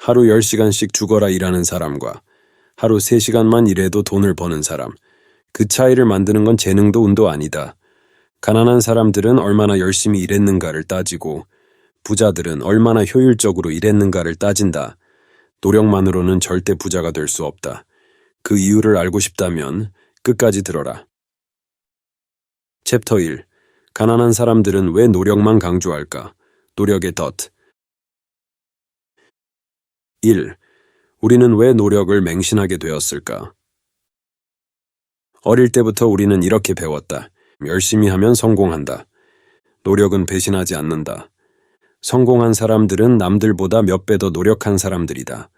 하루 10시간씩 죽어라 일하는 사람과 하루 3시간만 일해도 돈을 버는 사람. 그 차이를 만드는 건 재능도 운도 아니다. 가난한 사람들은 얼마나 열심히 일했는가를 따지고 부자들은 얼마나 효율적으로 일했는가를 따진다. 노력만으로는 절대 부자가 될 수 없다. 그 이유를 알고 싶다면 끝까지 들어라. 챕터 1. 가난한 사람들은 왜 노력만 강조할까? 노력의 덫. 1. 우리는 왜 노력을 맹신하게 되었을까? 어릴 때부터 우리는 이렇게 배웠다. 열심히 하면 성공한다. 노력은 배신하지 않는다. 성공한 사람들은 남들보다 몇 배 더 노력한 사람들이다.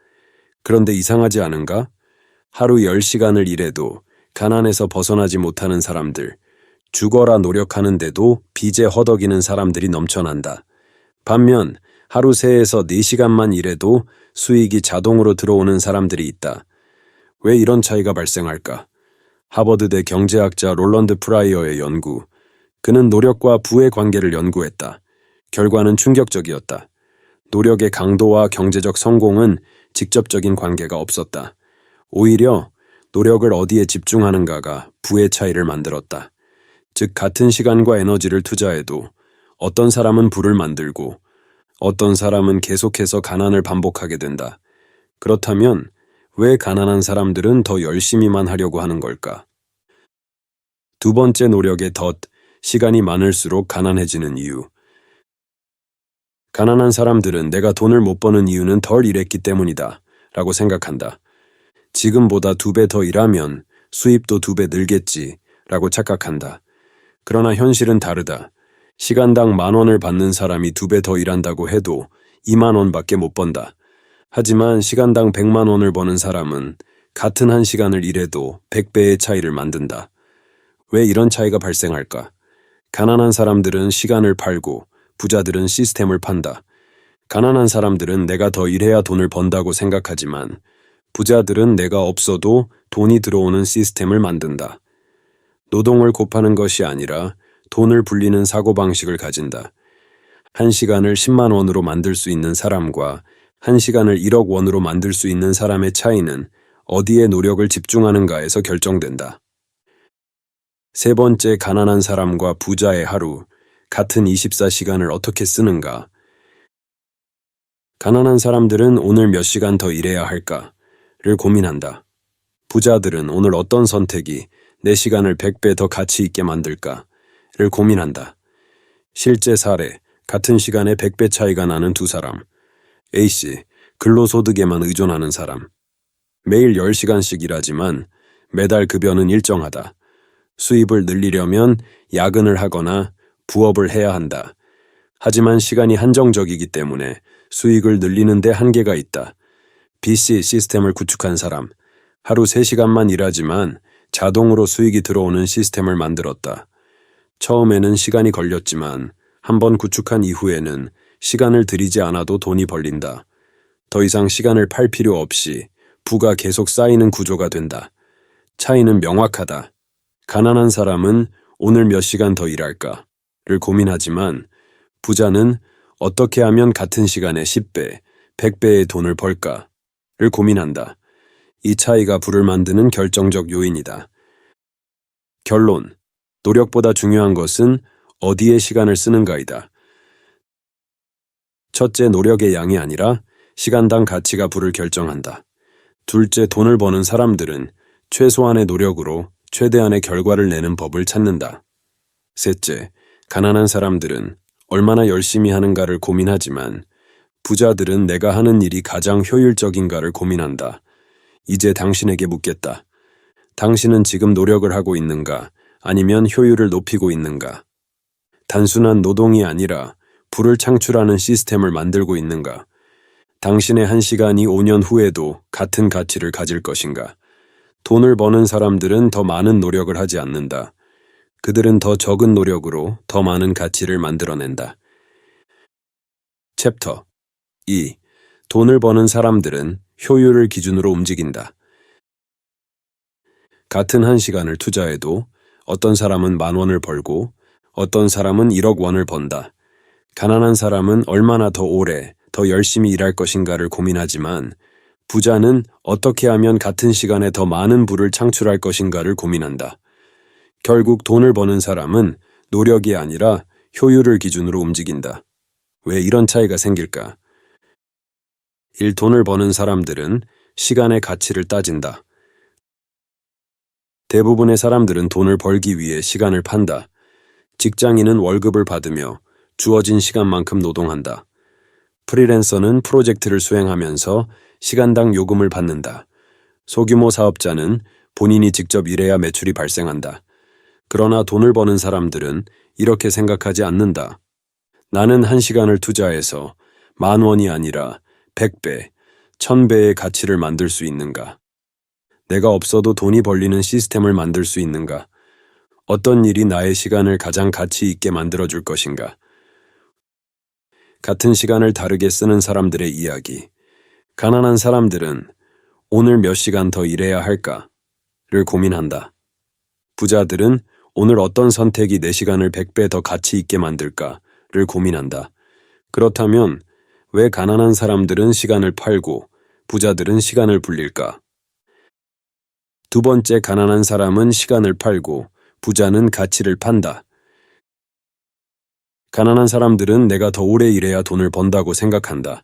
그런데 이상하지 않은가? 하루 10시간을 일해도 가난에서 벗어나지 못하는 사람들, 죽어라 노력하는데도 빚에 허덕이는 사람들이 넘쳐난다. 반면 하루 3에서 4시간만 일해도 수익이 자동으로 들어오는 사람들이 있다. 왜 이런 차이가 발생할까? 하버드대 경제학자 롤런드 프라이어의 연구. 그는 노력과 부의 관계를 연구했다. 결과는 충격적이었다. 노력의 강도와 경제적 성공은 직접적인 관계가 없었다. 오히려 노력을 어디에 집중하는가가 부의 차이를 만들었다. 즉 같은 시간과 에너지를 투자해도 어떤 사람은 부를 만들고 어떤 사람은 계속해서 가난을 반복하게 된다. 그렇다면 왜 가난한 사람들은 더 열심히만 하려고 하는 걸까? 두 번째 노력의 덫, 시간이 많을수록 가난해지는 이유. 가난한 사람들은 내가 돈을 못 버는 이유는 덜 일했기 때문이다 라고 생각한다. 지금보다 2배 더 일하면 수입도 2배 늘겠지 라고 착각한다. 그러나 현실은 다르다. 시간당 10,000원을 받는 사람이 2배 더 일한다고 해도 20,000원밖에 못 번다. 하지만 시간당 1,000,000원을 버는 사람은 같은 1시간을 일해도 100배의 차이를 만든다. 왜 이런 차이가 발생할까? 가난한 사람들은 시간을 팔고 부자들은 시스템을 판다. 가난한 사람들은 내가 더 일해야 돈을 번다고 생각하지만 부자들은 내가 없어도 돈이 들어오는 시스템을 만든다. 노동을 곱하는 것이 아니라 돈을 불리는 사고방식을 가진다. 1시간을 10만 원으로 만들 수 있는 사람과 1시간을 1억 원으로 만들 수 있는 사람의 차이는 어디에 노력을 집중하는가에서 결정된다. 세 번째, 가난한 사람과 부자의 하루, 같은 24시간을 어떻게 쓰는가? 가난한 사람들은 오늘 몇 시간 더 일해야 할까를 고민한다. 부자들은 오늘 어떤 선택이 내 시간을 100배 더 가치 있게 만들까를 고민한다. 실제 사례, 같은 시간에 100배 차이가 나는 두 사람. A씨, 근로소득에만 의존하는 사람. 매일 10시간씩 일하지만 매달 급여는 일정하다. 수입을 늘리려면 야근을 하거나 부업을 해야 한다. 하지만 시간이 한정적이기 때문에 수익을 늘리는 데 한계가 있다. B씨, 시스템을 구축한 사람. 하루 3시간만 일하지만 자동으로 수익이 들어오는 시스템을 만들었다. 처음에는 시간이 걸렸지만 한번 구축한 이후에는 시간을 들이지 않아도 돈이 벌린다. 더 이상 시간을 팔 필요 없이 부가 계속 쌓이는 구조가 된다. 차이는 명확하다. 가난한 사람은 오늘 몇 시간 더 일할까를 고민하지만 부자는 어떻게 하면 같은 시간에 10배, 100배의 돈을 벌까를 고민한다. 이 차이가 부를 만드는 결정적 요인이다. 결론, 노력보다 중요한 것은 어디에 시간을 쓰는가이다. 첫째, 노력의 양이 아니라 시간당 가치가 부를 결정한다. 둘째, 돈을 버는 사람들은 최소한의 노력으로 최대한의 결과를 내는 법을 찾는다. 셋째, 가난한 사람들은 얼마나 열심히 하는가를 고민하지만 부자들은 내가 하는 일이 가장 효율적인가를 고민한다. 이제 당신에게 묻겠다. 당신은 지금 노력을 하고 있는가? 아니면 효율을 높이고 있는가? 단순한 노동이 아니라 부를 창출하는 시스템을 만들고 있는가? 당신의 1시간이 5년 후에도 같은 가치를 가질 것인가? 돈을 버는 사람들은 더 많은 노력을 하지 않는다. 그들은 더 적은 노력으로 더 많은 가치를 만들어낸다. 챕터 2. 돈을 버는 사람들은 효율을 기준으로 움직인다. 같은 1시간을 투자해도 어떤 사람은 10,000원을 벌고 어떤 사람은 1억 원을 번다. 가난한 사람은 얼마나 더 오래, 더 열심히 일할 것인가를 고민하지만 부자는 어떻게 하면 같은 시간에 더 많은 부를 창출할 것인가를 고민한다. 결국 돈을 버는 사람은 노력이 아니라 효율을 기준으로 움직인다. 왜 이런 차이가 생길까? 1. 돈을 버는 사람들은 시간의 가치를 따진다. 대부분의 사람들은 돈을 벌기 위해 시간을 판다. 직장인은 월급을 받으며 주어진 시간만큼 노동한다. 프리랜서는 프로젝트를 수행하면서 시간당 요금을 받는다. 소규모 사업자는 본인이 직접 일해야 매출이 발생한다. 그러나 돈을 버는 사람들은 이렇게 생각하지 않는다. 나는 1시간을 투자해서 10,000원이 아니라 100배, 1000배의 가치를 만들 수 있는가? 내가 없어도 돈이 벌리는 시스템을 만들 수 있는가? 어떤 일이 나의 시간을 가장 가치 있게 만들어줄 것인가? 같은 시간을 다르게 쓰는 사람들의 이야기. 가난한 사람들은 오늘 몇 시간 더 일해야 할까를 고민한다. 부자들은 오늘 어떤 선택이 내 시간을 100배 더 가치 있게 만들까를 고민한다. 그렇다면 왜 가난한 사람들은 시간을 팔고 부자들은 시간을 불릴까? 두 번째, 가난한 사람은 시간을 팔고 부자는 가치를 판다. 가난한 사람들은 내가 더 오래 일해야 돈을 번다고 생각한다.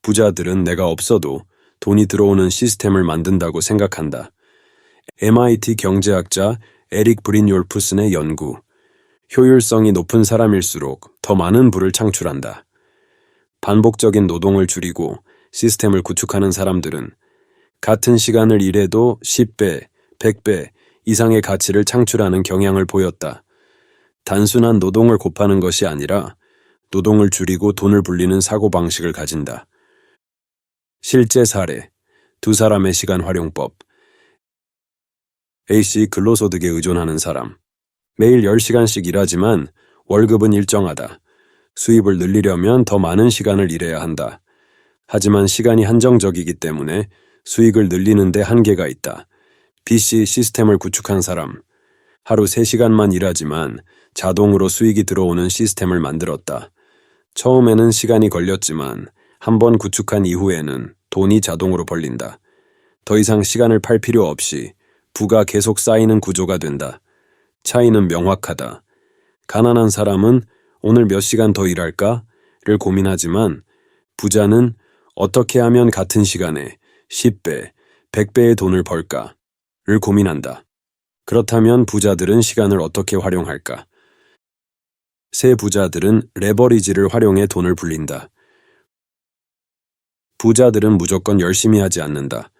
부자들은 내가 없어도 돈이 들어오는 시스템을 만든다고 생각한다. MIT 경제학자 에릭 브린요르프슨의 연구. 효율성이 높은 사람일수록 더 많은 부를 창출한다. 반복적인 노동을 줄이고 시스템을 구축하는 사람들은 같은 시간을 일해도 10배, 100배 이상의 가치를 창출하는 경향을 보였다. 단순한 노동을 곱하는 것이 아니라 노동을 줄이고 돈을 불리는 사고방식을 가진다. 실제 사례, 두 사람의 시간 활용법. A씨, 근로소득에 의존하는 사람. 매일 10시간씩 일하지만 월급은 일정하다. 수입을 늘리려면 더 많은 시간을 일해야 한다. 하지만 시간이 한정적이기 때문에 수익을 늘리는 데 한계가 있다. B씨, 시스템을 구축한 사람. 하루 3시간만 일하지만 자동으로 수익이 들어오는 시스템을 만들었다. 처음에는 시간이 걸렸지만 한번 구축한 이후에는 돈이 자동으로 벌린다. 더 이상 시간을 팔 필요 없이 부가 계속 쌓이는 구조가 된다. 차이는 명확하다. 가난한 사람은 오늘 몇 시간 더 일할까?를 고민하지만 부자는 어떻게 하면 같은 시간에 10배, 100배의 돈을 벌까?를 고민한다. 그렇다면 부자들은 시간을 어떻게 활용할까? 새 부자들은 레버리지를 활용해 돈을 불린다. 부자들은 무조건 열심히 하지 않는다.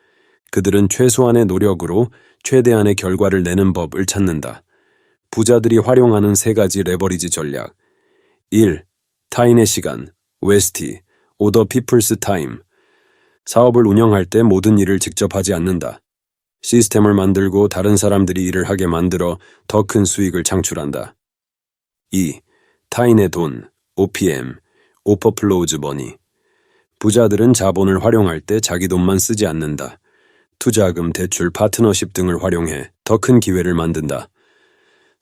그들은 최소한의 노력으로 최대한의 결과를 내는 법을 찾는다. 부자들이 활용하는 3가지 레버리지 전략. 1. 타인의 시간, 웨스티, 오더 피플스 타임. 사업을 운영할 때 모든 일을 직접 하지 않는다. 시스템을 만들고 다른 사람들이 일을 하게 만들어 더 큰 수익을 창출한다. 2. 타인의 돈, OPM, 오퍼플로우즈 머니. 부자들은 자본을 활용할 때 자기 돈만 쓰지 않는다. 투자금, 대출, 파트너십 등을 활용해 더 큰 기회를 만든다.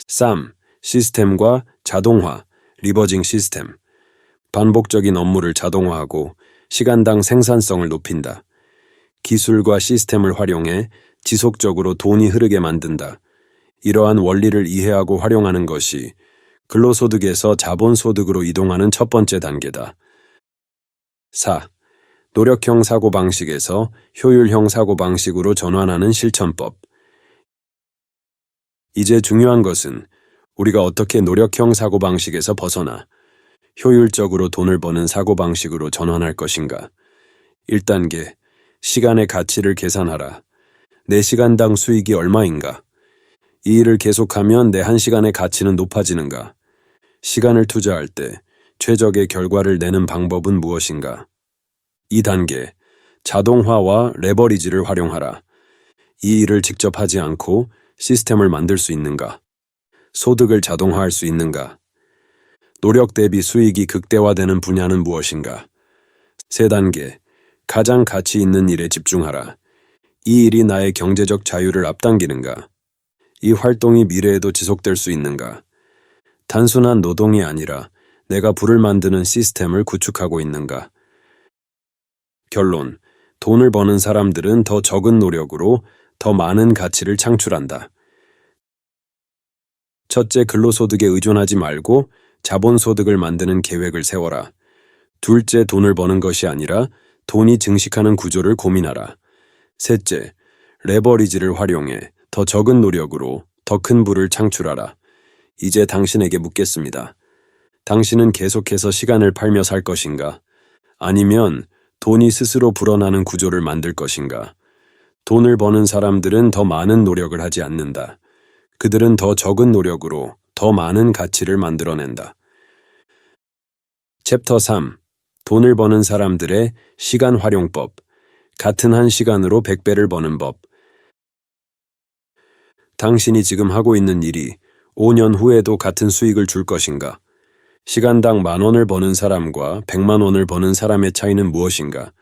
3. 시스템과 자동화, 리버징 시스템. 반복적인 업무를 자동화하고 시간당 생산성을 높인다. 기술과 시스템을 활용해 지속적으로 돈이 흐르게 만든다. 이러한 원리를 이해하고 활용하는 것이 근로소득에서 자본소득으로 이동하는 첫 번째 단계다. 4. 노력형 사고방식에서 효율형 사고방식으로 전환하는 실천법. 이제 중요한 것은 우리가 어떻게 노력형 사고방식에서 벗어나 효율적으로 돈을 버는 사고방식으로 전환할 것인가. 1단계, 시간의 가치를 계산하라. 내 시간당 수익이 얼마인가? 이 일을 계속하면 내 1시간의 가치는 높아지는가? 시간을 투자할 때 최적의 결과를 내는 방법은 무엇인가? 2단계, 자동화와 레버리지를 활용하라. 이 일을 직접 하지 않고 시스템을 만들 수 있는가? 소득을 자동화할 수 있는가? 노력 대비 수익이 극대화되는 분야는 무엇인가? 3단계, 가장 가치 있는 일에 집중하라. 이 일이 나의 경제적 자유를 앞당기는가? 이 활동이 미래에도 지속될 수 있는가? 단순한 노동이 아니라 내가 부를 만드는 시스템을 구축하고 있는가? 결론. 돈을 버는 사람들은 더 적은 노력으로 더 많은 가치를 창출한다. 첫째, 근로소득에 의존하지 말고 자본소득을 만드는 계획을 세워라. 둘째, 돈을 버는 것이 아니라 돈이 증식하는 구조를 고민하라. 셋째, 레버리지를 활용해 더 적은 노력으로 더 큰 부를 창출하라. 이제 당신에게 묻겠습니다. 당신은 계속해서 시간을 팔며 살 것인가? 아니면 돈이 스스로 불어나는 구조를 만들 것인가? 돈을 버는 사람들은 더 많은 노력을 하지 않는다. 그들은 더 적은 노력으로 더 많은 가치를 만들어낸다. 챕터 3. 돈을 버는 사람들의 시간 활용법. 같은 한 시간으로 100배를 버는 법. 당신이 지금 하고 있는 일이 5년 후에도 같은 수익을 줄 것인가? 시간당 10,000원을 버는 사람과 100만 원을 버는 사람의 차이는 무엇인가?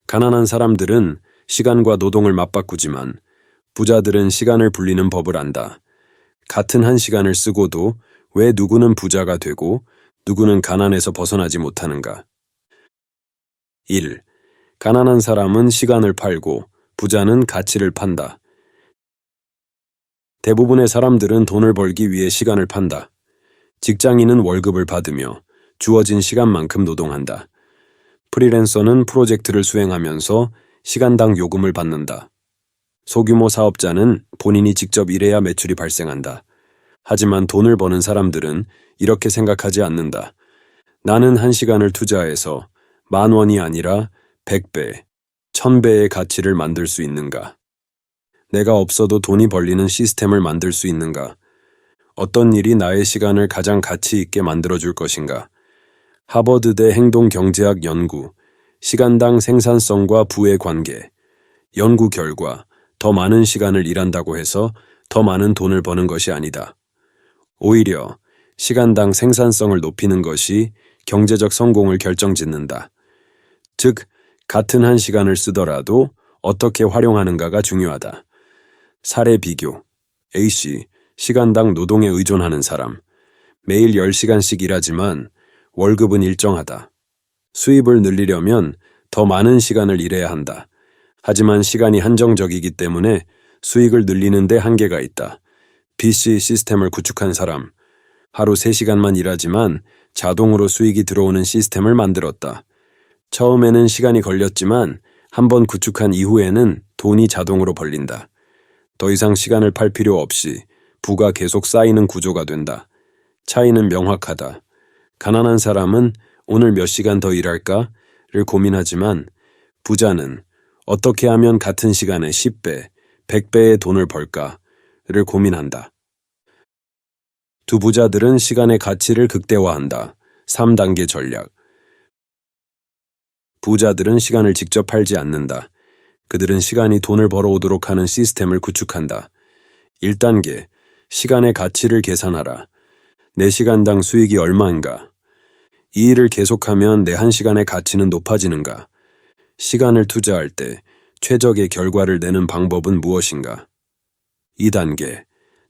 가난한 사람들은 시간과 노동을 맞바꾸지만 부자들은 시간을 불리는 법을 안다. 같은 한 시간을 쓰고도 왜 누구는 부자가 되고 누구는 가난에서 벗어나지 못하는가? 1. 가난한 사람은 시간을 팔고 부자는 가치를 판다. 대부분의 사람들은 돈을 벌기 위해 시간을 판다. 직장인은 월급을 받으며 주어진 시간만큼 노동한다. 프리랜서는 프로젝트를 수행하면서 시간당 요금을 받는다. 소규모 사업자는 본인이 직접 일해야 매출이 발생한다. 하지만 돈을 버는 사람들은 이렇게 생각하지 않는다. 나는 한 시간을 투자해서 10,000원이 아니라 100배, 1000배의 가치를 만들 수 있는가? 내가 없어도 돈이 벌리는 시스템을 만들 수 있는가? 어떤 일이 나의 시간을 가장 가치 있게 만들어줄 것인가? 하버드대 행동경제학 연구, 시간당 생산성과 부의 관계. 연구 결과, 더 많은 시간을 일한다고 해서 더 많은 돈을 버는 것이 아니다. 오히려 시간당 생산성을 높이는 것이 경제적 성공을 결정짓는다. 즉, 같은 한 시간을 쓰더라도 어떻게 활용하는가가 중요하다. 사례 비교. A씨, 시간당 노동에 의존하는 사람. 매일 10시간씩 일하지만 월급은 일정하다. 수입을 늘리려면 더 많은 시간을 일해야 한다. 하지만 시간이 한정적이기 때문에 수익을 늘리는 데 한계가 있다. B씨, 시스템을 구축한 사람. 하루 3시간만 일하지만 자동으로 수익이 들어오는 시스템을 만들었다. 처음에는 시간이 걸렸지만 한번 구축한 이후에는 돈이 자동으로 벌린다. 더 이상 시간을 팔 필요 없이 부가 계속 쌓이는 구조가 된다. 차이는 명확하다. 가난한 사람은 오늘 몇 시간 더 일할까를 고민하지만 부자는 어떻게 하면 같은 시간에 10배, 100배의 돈을 벌까를 고민한다. 두 부자들은 시간의 가치를 극대화한다. 3단계 전략. 부자들은 시간을 직접 팔지 않는다. 그들은 시간이 돈을 벌어오도록 하는 시스템을 구축한다. 1단계. 시간의 가치를 계산하라. 내 시간당 수익이 얼마인가? 이 일을 계속하면 내 한 시간의 가치는 높아지는가? 시간을 투자할 때 최적의 결과를 내는 방법은 무엇인가? 2단계.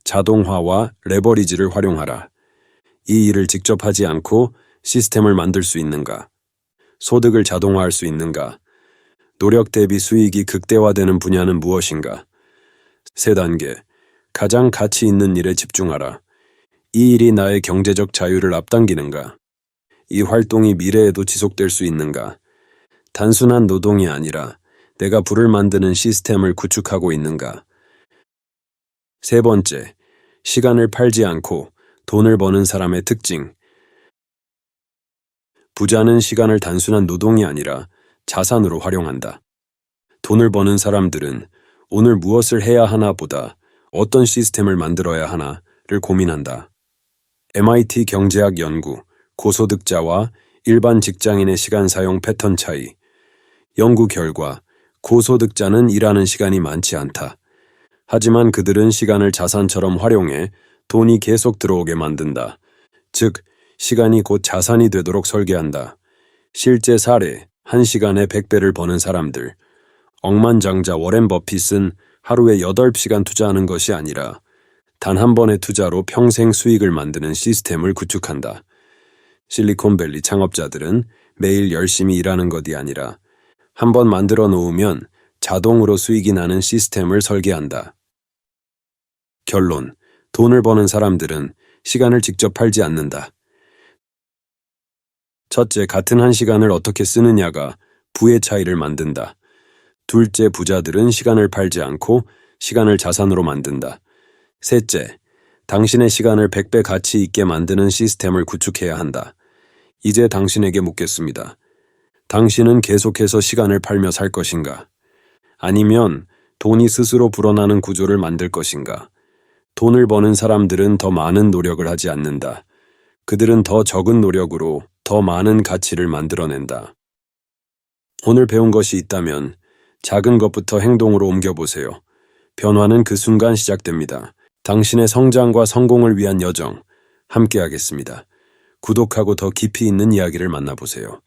자동화와 레버리지를 활용하라. 이 일을 직접 하지 않고 시스템을 만들 수 있는가? 소득을 자동화할 수 있는가? 노력 대비 수익이 극대화되는 분야는 무엇인가? 3단계. 가장 가치 있는 일에 집중하라. 이 일이 나의 경제적 자유를 앞당기는가? 이 활동이 미래에도 지속될 수 있는가? 단순한 노동이 아니라 내가 부를 만드는 시스템을 구축하고 있는가? 3번째, 시간을 팔지 않고 돈을 버는 사람의 특징. 부자는 시간을 단순한 노동이 아니라 자산으로 활용한다. 돈을 버는 사람들은 오늘 무엇을 해야 하나 보다 어떤 시스템을 만들어야 하나를 고민한다. MIT 경제학 연구, 고소득자와 일반 직장인의 시간 사용 패턴 차이. 연구 결과, 고소득자는 일하는 시간이 많지 않다. 하지만 그들은 시간을 자산처럼 활용해 돈이 계속 들어오게 만든다. 즉, 시간이 곧 자산이 되도록 설계한다. 실제 사례, 1시간에 100배를 버는 사람들. 억만장자 워렌 버핏은 하루에 8시간 투자하는 것이 아니라 단 한 번의 투자로 평생 수익을 만드는 시스템을 구축한다. 실리콘밸리 창업자들은 매일 열심히 일하는 것이 아니라 한번 만들어 놓으면 자동으로 수익이 나는 시스템을 설계한다. 결론. 돈을 버는 사람들은 시간을 직접 팔지 않는다. 첫째, 같은 한 시간을 어떻게 쓰느냐가 부의 차이를 만든다. 둘째, 부자들은 시간을 팔지 않고 시간을 자산으로 만든다. 셋째, 당신의 시간을 100배 가치 있게 만드는 시스템을 구축해야 한다. 이제 당신에게 묻겠습니다. 당신은 계속해서 시간을 팔며 살 것인가? 아니면 돈이 스스로 불어나는 구조를 만들 것인가? 돈을 버는 사람들은 더 많은 노력을 하지 않는다. 그들은 더 적은 노력으로 더 많은 가치를 만들어낸다. 오늘 배운 것이 있다면 작은 것부터 행동으로 옮겨보세요. 변화는 그 순간 시작됩니다. 당신의 성장과 성공을 위한 여정, 함께하겠습니다. 구독하고 더 깊이 있는 이야기를 만나보세요.